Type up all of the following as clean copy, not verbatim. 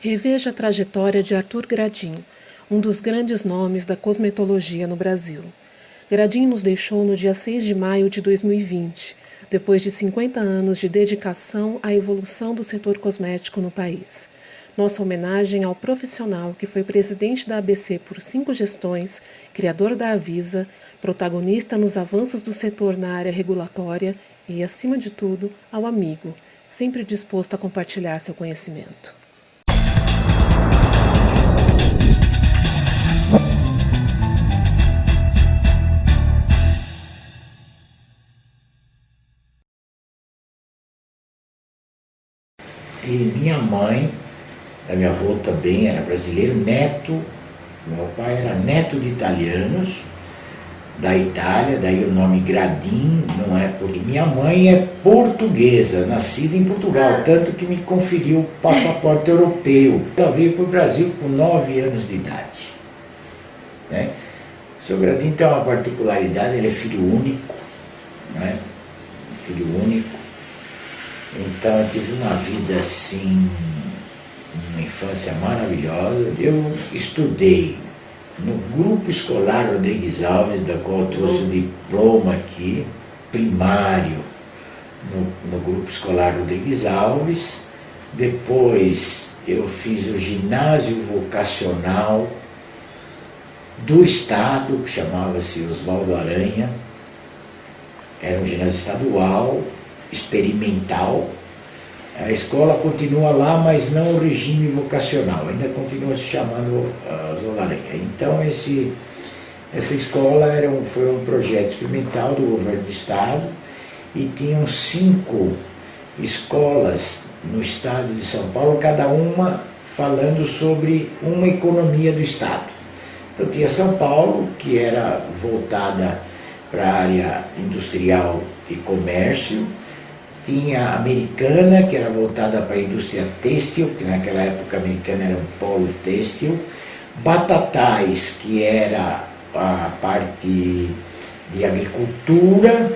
Reveja a trajetória de Arthur Gradin, um dos grandes nomes da cosmetologia no Brasil. Gradin nos deixou no dia 6 de maio de 2020, depois de 50 anos de dedicação à evolução do setor cosmético no país. Nossa homenagem ao profissional que foi presidente da ABC por 5 gestões, criador da Avisa, protagonista nos avanços do setor na área regulatória e, acima de tudo, ao amigo, sempre disposto a compartilhar seu conhecimento. E minha mãe, meu avô também era brasileiro, neto, meu pai era neto de italianos, da Itália, daí o nome Gradin, não é porque minha mãe é portuguesa, nascida em Portugal, tanto que me conferiu o passaporte europeu. Ela veio para o Brasil com 9 anos de idade. Né? O seu Gradin tem uma particularidade, ele é filho único, né? Filho único. Então eu tive uma vida assim, uma infância maravilhosa. Eu estudei no Grupo Escolar Rodrigues Alves, da qual eu trouxe o diploma aqui, primário, no Grupo Escolar Rodrigues Alves. Depois eu fiz o ginásio vocacional do Estado, que chamava-se Oswaldo Aranha. Era um ginásio estadual, experimental. A escola continua lá, mas não o regime vocacional, ainda continua se chamando Oswaldo Aranha. Então essa escola foi um projeto experimental do governo do estado e tinham 5 escolas no estado de São Paulo, cada uma falando sobre uma economia do estado. Então tinha São Paulo, que era voltada para a área industrial e comércio, tinha a Americana, que era voltada para a indústria têxtil, que naquela época a Americana era um polo têxtil, Batatais, que era a parte de agricultura,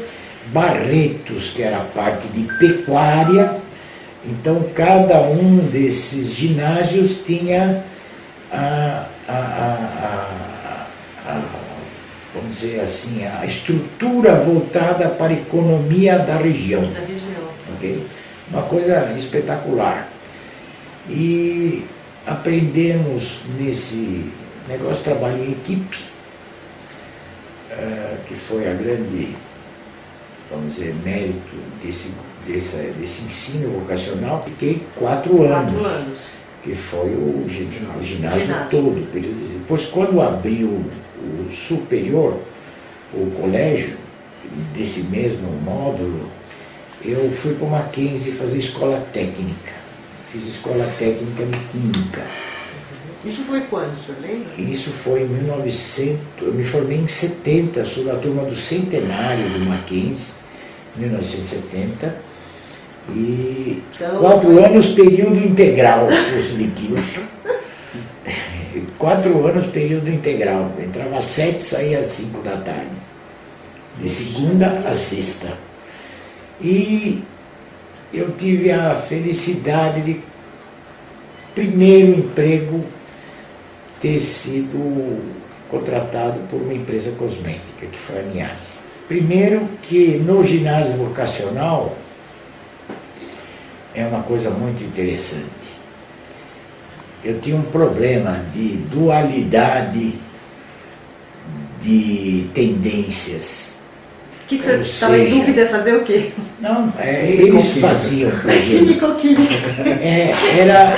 Barretos, que era a parte de pecuária. Então cada um desses ginásios tinha vamos dizer assim, a estrutura voltada para a economia da região. Okay? Uma coisa espetacular. E aprendemos nesse negócio de trabalho em equipe, que foi a grande, vamos dizer, mérito desse ensino vocacional. Fiquei 4 anos, que foi o ginásio todo. Depois, quando abriu o superior, o colégio, desse mesmo módulo, eu fui para o Mackenzie fazer escola técnica. Fiz escola técnica de química. Isso foi quando, o senhor lembra? Isso foi em 1900, eu me formei em 70, sou da turma do centenário do Mackenzie, 1970. E então, 4 anos período integral, curso de química. 4 anos período integral, entrava às 7, saía às 5 da tarde, de segunda a sexta. E eu tive a felicidade de, primeiro emprego, ter sido contratado por uma empresa cosmética, que foi a Nias. Primeiro que no ginásio vocacional é uma coisa muito interessante. Eu tinha um problema de dualidade de tendências. O que você estava em dúvida de fazer o quê? Não, eles faziam para a gente. Químico-química. Era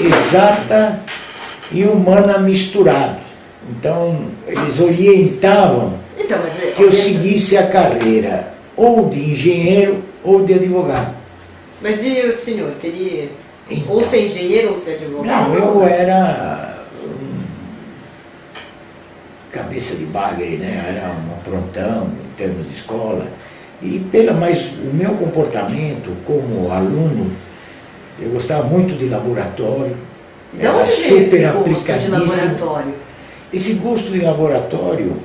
exata e humana misturado. Então, eles orientavam que eu seguisse a carreira ou de engenheiro ou de advogado. Mas e o senhor? Queria ou ser engenheiro ou ser advogado? Não, eu era cabeça de bagre, né? Era um aprontão em termos de escola. Mas o meu comportamento como aluno, eu gostava muito de laboratório. Era super aplicadíssimo. Esse gosto de laboratório,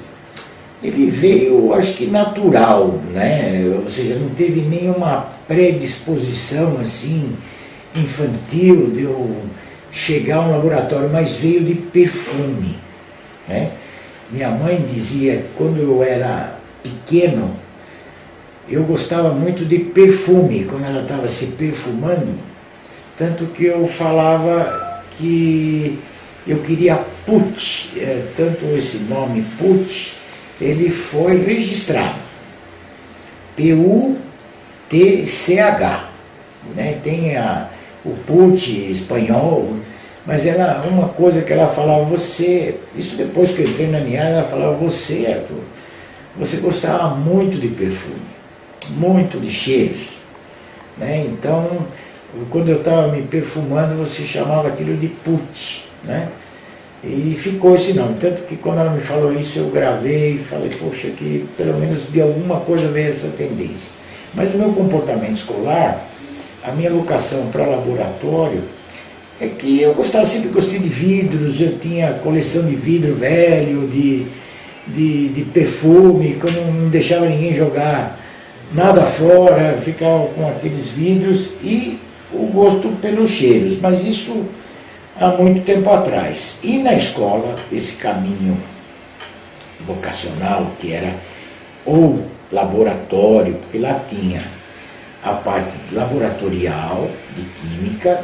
ele veio, acho que natural, né? Ou seja, não teve nenhuma predisposição assim infantil de eu chegar a um laboratório, mas veio de perfume, né? Minha mãe dizia, quando eu era pequeno, eu gostava muito de perfume, quando ela estava se perfumando, tanto que eu falava que eu queria Puch, tanto esse nome Puch, ele foi registrado, P-U-T-C-H, né? Tem o Puch espanhol, mas ela, uma coisa que ela falava, você, isso depois que eu entrei na Niaga, ela falava, você, Arthur, você gostava muito de perfume, muito de cheiros, né? Então, quando eu estava me perfumando, você chamava aquilo de Puch, né? E ficou esse nome, tanto que quando ela me falou isso, eu gravei e falei, poxa, que pelo menos de alguma coisa veio essa tendência. Mas o meu comportamento escolar, a minha vocação para laboratório, é que eu sempre gostei de vidros, eu tinha coleção de vidro velho, de perfume, quando eu não deixava ninguém jogar nada fora, ficava com aqueles vidros e o gosto pelos cheiros, mas isso há muito tempo atrás. E na escola, esse caminho vocacional, que era ou laboratório, porque lá tinha a parte laboratorial de química,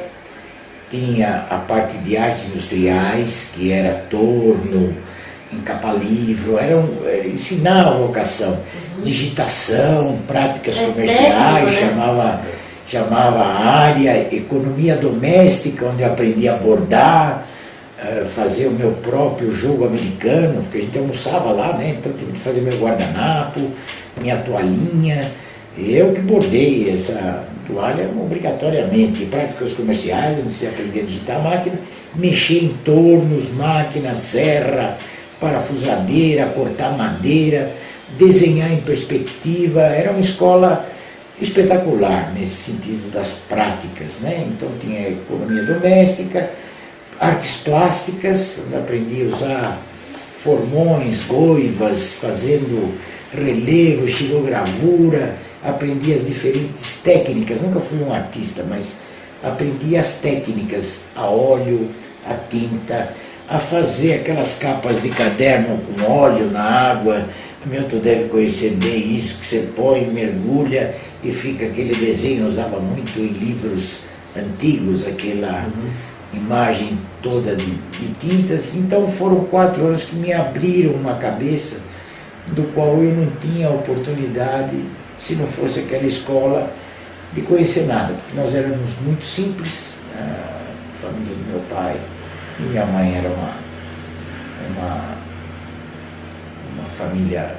tinha a parte de artes industriais, que era torno, encapa-livro, ensinava a vocação, digitação, práticas comerciais, técnico, né? chamava a área, economia doméstica, onde eu aprendi a bordar, fazer o meu próprio jogo americano, porque a gente almoçava lá, né? Então tive que fazer meu guardanapo, minha toalhinha, eu que bordei essa toalha obrigatoriamente, práticas comerciais, onde você aprendia a digitar a máquina, mexer em tornos, máquina, serra, parafusadeira, cortar madeira, desenhar em perspectiva. Era uma escola espetacular nesse sentido das práticas, né? Então tinha economia doméstica, artes plásticas, onde aprendi a usar formões, goivas, fazendo relevo, xilogravura, aprendi as diferentes técnicas, nunca fui um artista, mas aprendi as técnicas, a óleo, a tinta, a fazer aquelas capas de caderno com óleo na água. Milton deve conhecer bem isso, que você põe, mergulha e fica aquele desenho, eu usava muito em livros antigos, aquela imagem toda de tintas. Então foram 4 anos que me abriram uma cabeça do qual eu não tinha oportunidade, se não fosse aquela escola, de conhecer nada, porque nós éramos muito simples, a família do meu pai e minha mãe era uma família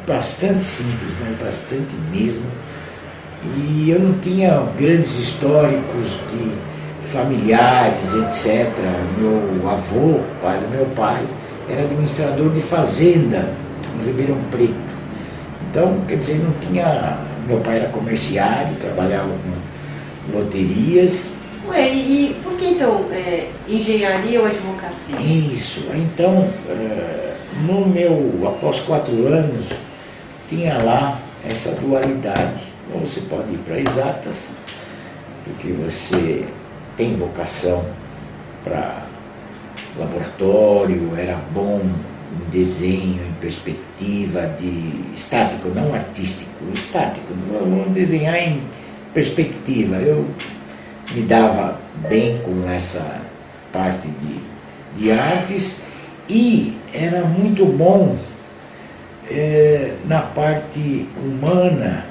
bastante simples, mas bastante mesmo, e eu não tinha grandes históricos de familiares, etc. Meu avô, pai do meu pai, era administrador de fazenda em Ribeirão Preto. Então, quer dizer, não tinha... Meu pai era comerciário, trabalhava com loterias. Ué, e por que então engenharia ou advocacia? Isso, então, após 4 anos, tinha lá essa dualidade. Ou você pode ir para exatas, porque você tem vocação para laboratório, era bom em desenho, em perspectiva, de estático, não artístico, estático, vamos desenhar em perspectiva. Eu me dava bem com essa parte de artes e era muito bom na parte humana,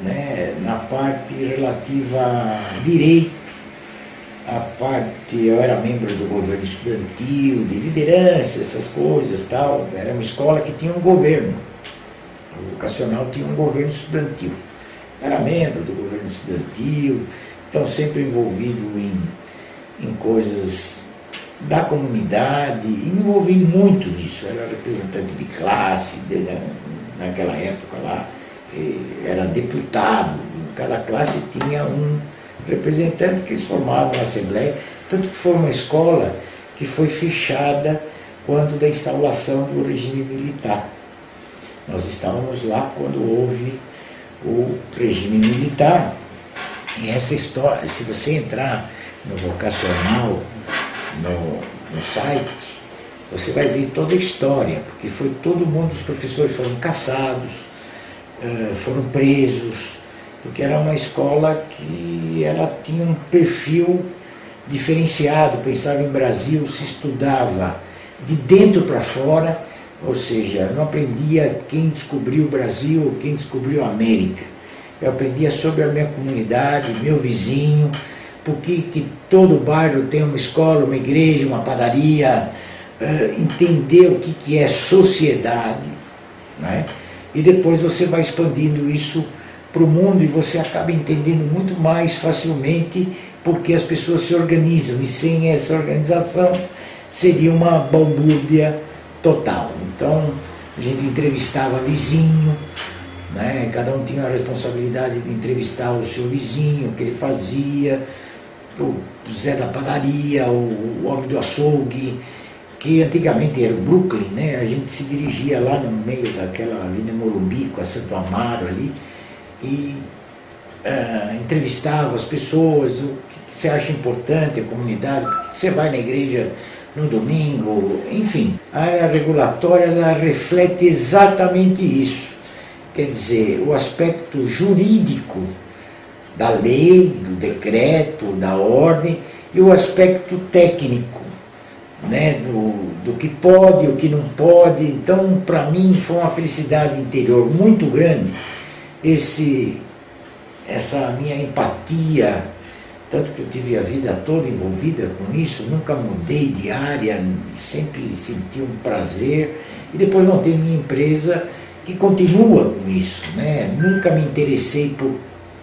né, na parte relativa a direito. Eu era membro do governo estudantil, de liderança, essas coisas, tal. Era uma escola que tinha um governo, o vocacional tinha um governo estudantil. Era membro do governo estudantil, então sempre envolvido em coisas da comunidade, e me envolvi muito nisso. Era representante de classe, naquela época lá, era deputado, cada classe tinha um representante que eles formavam na Assembleia, tanto que foi uma escola que foi fechada quando da instauração do regime militar. Nós estávamos lá quando houve o regime militar, e essa história, se você entrar no vocacional, no site, você vai ver toda a história, porque foi todo mundo, os professores foram caçados, foram presos, porque era uma escola que ela tinha um perfil diferenciado, pensava em Brasil, se estudava de dentro para fora, ou seja, não aprendia quem descobriu o Brasil, quem descobriu a América. Eu aprendia sobre a minha comunidade, meu vizinho, porque que todo bairro tem uma escola, uma igreja, uma padaria, entender o que é sociedade, né? E depois você vai expandindo isso para o mundo e você acaba entendendo muito mais facilmente porque as pessoas se organizam, e sem essa organização seria uma balbúrdia total. Então a gente entrevistava vizinho, né? Cada um tinha a responsabilidade de entrevistar o seu vizinho, o que ele fazia, o Zé da padaria, o homem do açougue, que antigamente era o Brooklyn, né? A gente se dirigia lá no meio daquela Avenida Morumbi, com a Santo Amaro ali, e entrevistava as pessoas, o que você acha importante, a comunidade, por que você vai na igreja no domingo, enfim. A área regulatória, ela reflete exatamente isso, quer dizer, o aspecto jurídico da lei, do decreto, da ordem, e o aspecto técnico, né, do que pode, o que não pode. Então, para mim, foi uma felicidade interior muito grande, essa minha empatia, tanto que eu tive a vida toda envolvida com isso, nunca mudei de área, sempre senti um prazer, e depois montei minha empresa que continua com isso, né? Nunca me interessei por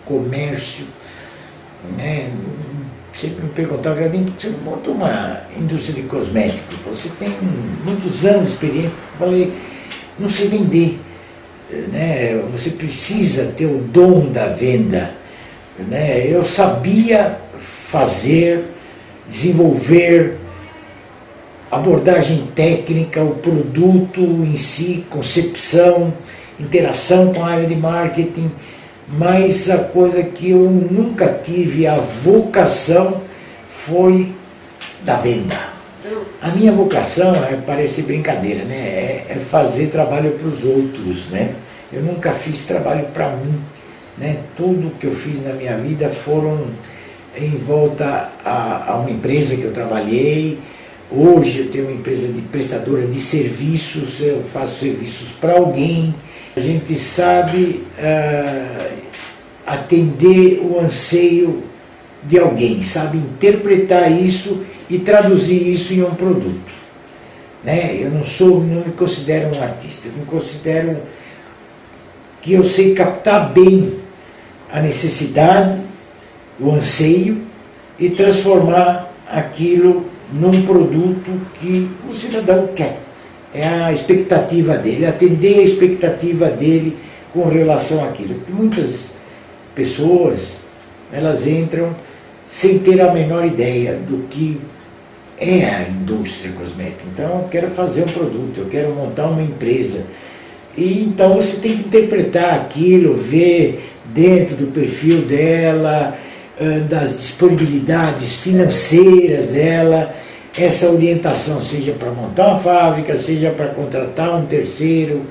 comércio, né? Sempre me perguntava, Gradinho, por que você não monta uma indústria de cosméticos? Você tem muitos anos de experiência. Eu falei, não sei vender, né? Você precisa ter o dom da venda, né? Eu sabia fazer, desenvolver, abordagem técnica, o produto em si, concepção, interação com a área de marketing, mas a coisa que eu nunca tive a vocação foi da venda. A minha vocação, parece brincadeira, né? É fazer trabalho para os outros, né? Eu nunca fiz trabalho para mim, né? Tudo que eu fiz na minha vida foram em volta a uma empresa que eu trabalhei. Hoje eu tenho uma empresa de prestadora de serviços, eu faço serviços para alguém. A gente sabe atender o anseio de alguém, sabe interpretar isso e traduzir isso em um produto, né? Eu não me considero um artista, eu me considero que eu sei captar bem a necessidade, o anseio e transformar aquilo num produto que o cidadão quer. É a expectativa dele, atender a expectativa dele com relação àquilo. Porque muitas pessoas, elas entram sem ter a menor ideia do que é a indústria cosmética. Então, eu quero fazer um produto, eu quero montar uma empresa. E então você tem que interpretar aquilo, ver dentro do perfil dela, das disponibilidades financeiras dela, essa orientação, seja para montar uma fábrica, seja para contratar um terceiro,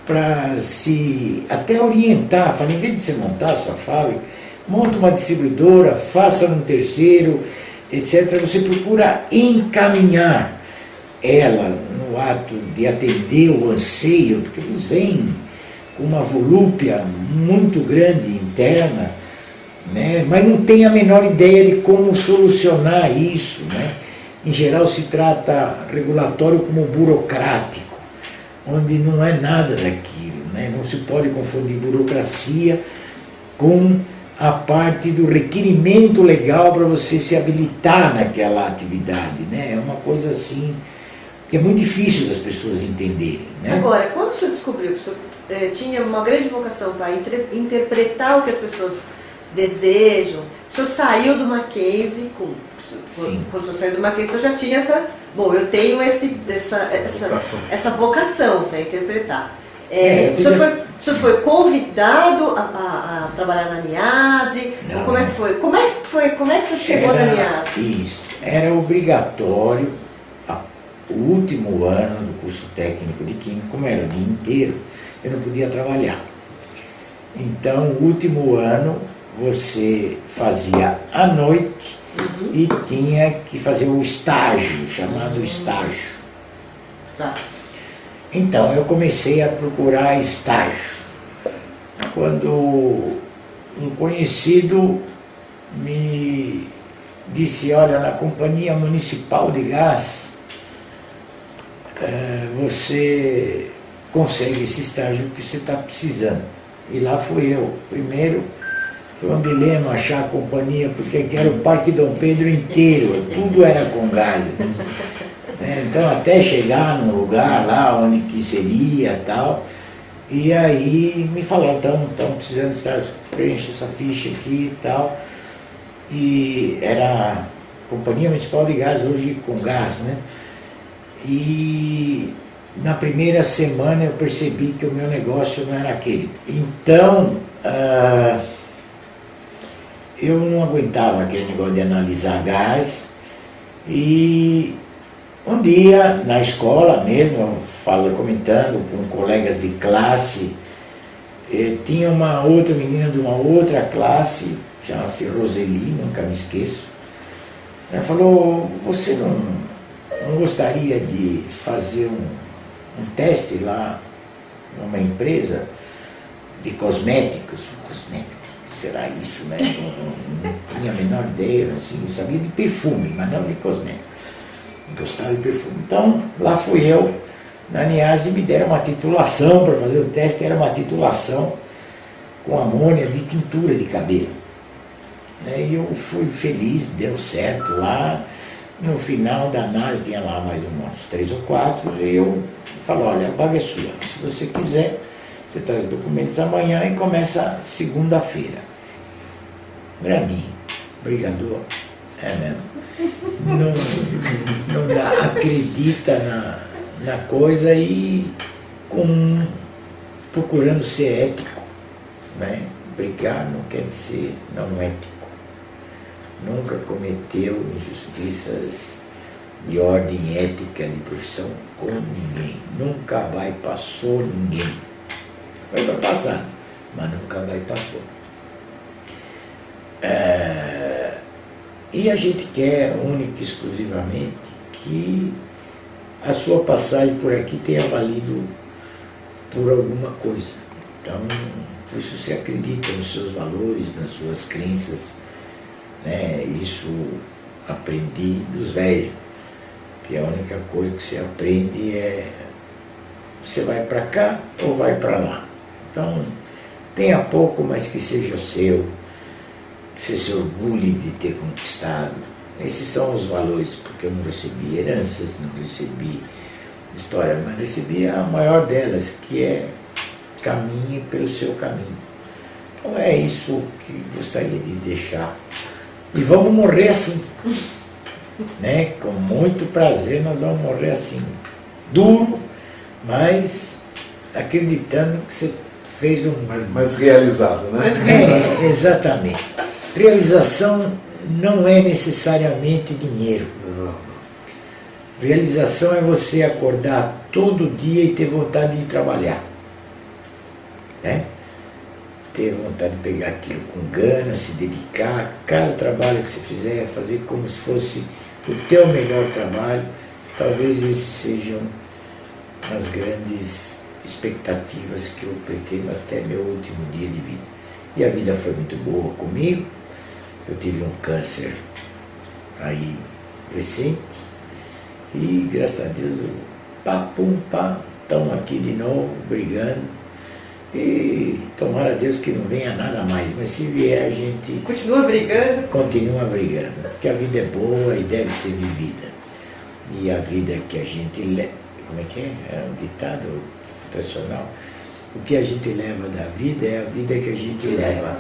para se até orientar, fala, em vez de você montar a sua fábrica, monta uma distribuidora, faça um terceiro, etc. Você procura encaminhar ela no ato de atender o anseio, porque eles vêm com uma volúpia muito grande interna, né? Mas não tem a menor ideia de como solucionar isso, né? Em geral se trata regulatório como burocrático, onde não é nada daquilo, né? Não se pode confundir burocracia com a parte do requerimento legal para você se habilitar naquela atividade, né? É uma coisa assim que é muito difícil das pessoas entenderem, né? Agora, quando o senhor descobriu que o senhor tinha uma grande vocação para interpretar o que as pessoas desejam, o senhor saiu do Mackenzie, quando o senhor saiu do Mackenzie, o senhor já tinha essa... Bom, eu tenho essa vocação para interpretar. O senhor foi convidado a trabalhar na NIASE? Não, como é que foi? Como é que o senhor chegou na NIASE? Isso, era obrigatório o último ano do curso técnico de Química, como era o dia inteiro, eu não podia trabalhar. Então, o último ano você fazia à noite e tinha que fazer o estágio, chamado estágio. Tá. Então, eu comecei a procurar estágio. Quando um conhecido me disse, olha, na Companhia Municipal de Gás, você consegue esse estágio que você está precisando. E lá fui eu. Primeiro, foi um dilema achar a companhia, porque aqui era o Parque Dom Pedro inteiro, tudo era com gás. Então, até chegar num lugar lá onde que seria e tal, e aí me falaram, estão precisando de estágio, preenche essa ficha aqui e tal. E era a Companhia Municipal de Gás, hoje com gás, né? E na primeira semana eu percebi que o meu negócio não era aquele. Então, eu não aguentava aquele negócio de analisar gás. E um dia, na escola mesmo, eu comentando com colegas de classe, tinha uma outra menina de uma outra classe, chama-se Roseli, nunca me esqueço. Ela falou, você não gostaria de fazer um teste lá numa empresa de cosméticos? Cosméticos, o que será isso, né? Não tinha a menor ideia, assim, eu sabia de perfume, mas não de cosméticos. Gostava de perfume. Então, lá fui eu, na NIASE, me deram uma titulação para fazer o teste, era uma titulação com amônia de tintura de cabelo. E eu fui feliz, deu certo lá. No final da análise, tinha lá mais uns 3 ou 4, e eu falo, olha, a vaga é sua, se você quiser, você traz os documentos amanhã e começa segunda-feira. Gradim, brigador, mesmo. Não dá, acredita na coisa e procurando ser ético, né? Brigar não quer dizer não ético. Nunca cometeu injustiças de ordem ética de profissão com ninguém. Nunca bypassou ninguém. Foi para passar, mas nunca bypassou. E a gente quer, única e exclusivamente, que a sua passagem por aqui tenha valido por alguma coisa. Então, por isso você acredita nos seus valores, nas suas crenças. Isso aprendi dos velhos, que a única coisa que você aprende é você vai para cá ou vai para lá. Então, tenha pouco, mas que seja seu, que você se orgulhe de ter conquistado. Esses são os valores, porque eu não recebi heranças, não recebi história, mas recebi a maior delas, que é caminhe pelo seu caminho. Então é isso que gostaria de deixar. E vamos morrer assim, né? Com muito prazer nós vamos morrer assim. Duro, mas acreditando que você fez mais realizado, né? Exatamente. Realização não é necessariamente dinheiro. Não. Realização é você acordar todo dia e ter vontade de ir trabalhar. Ter vontade de pegar aquilo com gana, se dedicar, cada trabalho que você fizer, fazer como se fosse o teu melhor trabalho. Talvez esses sejam as grandes expectativas que eu pretendo até meu último dia de vida. E a vida foi muito boa comigo. Eu tive um câncer aí recente e graças a Deus estamos aqui de novo brigando. E tomara a Deus que não venha nada mais, mas se vier a gente continua brigando, porque a vida é boa e deve ser vivida. E a vida que a gente leva, como é que é? É um ditado tradicional. O que a gente leva da vida é a vida que a gente leva.